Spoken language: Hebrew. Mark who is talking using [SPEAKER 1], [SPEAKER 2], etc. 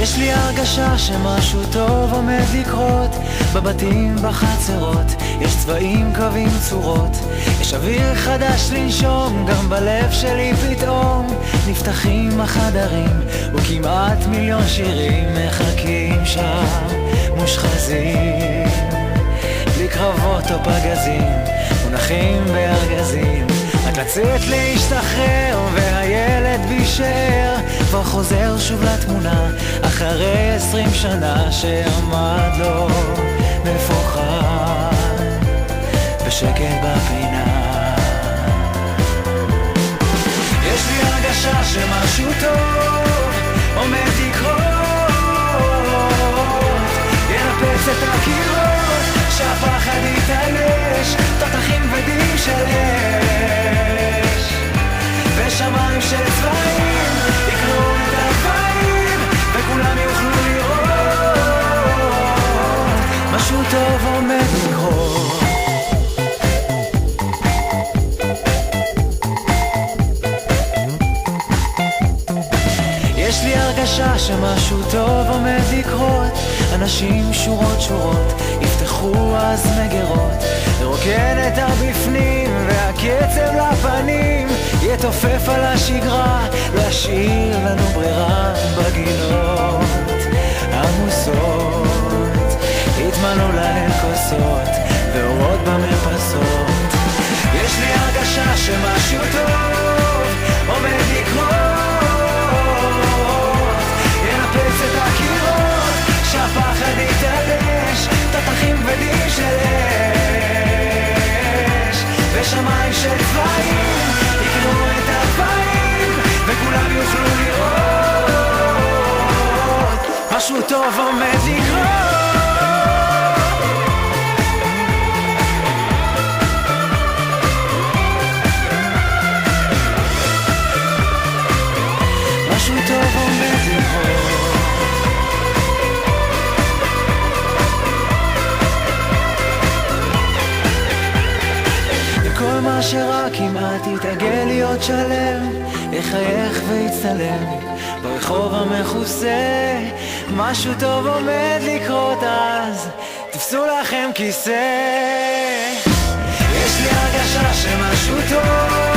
[SPEAKER 1] יש לי הרגשה שמשהו טוב עומד לקרות בבתים, בחצרות, יש צבעים, קווים, צורות, יש אוויר חדש לנשום, גם בלב שלי פתאום נפתחים החדרים, וכמעט מיליון שירים מחכים שם מושחזים, בלי קרבות או פגזים, מונחים בארגזים, רק לצאת להשתחרר, והילד בישאר כבר חוזר שוב לתמונה, אחרי 20 שנה שעמד לו מפוחד בשקט בפינה. יש לי הרגשה שמשהו טוב עומד לקרות, ינפץ את הקירות, שהפחד יתעלש, תותחים ודים של אש, ושמיים של צבעים יקראו את הגבהים, וכולם יוכלו לראות משהו טוב עומד לקרות. יש לי הרגשה שמשהו טוב עומד לקרות, אנשים שורות שורות יפתחו אז מגרות, לרוקן את הבפנים והקצב לפנים יתופף על השגרה, להשאיר לנו ברירה בגינות עמוסות, יתמלאו להן כוסות ואורות במרפסות. יש לי הרגשה שמשהו טוב עומד לקרות, ינפץ את הקירות, שהפחד יתעלש, תותחים ודים של אש, ושמיים של צבעים יקראו את הגבהים, וכולם יוכלו לראות משהו טוב עומד לקרות. משהו טוב עומד לקרות. וכל מה שרק כמעט יתעגל להיות שלם, יחייך ויצטלם ברחוב המכוסה, משהו טוב עומד לקרות, אז תפסו לכם כיסא. יש לי הרגשה שמשהו טוב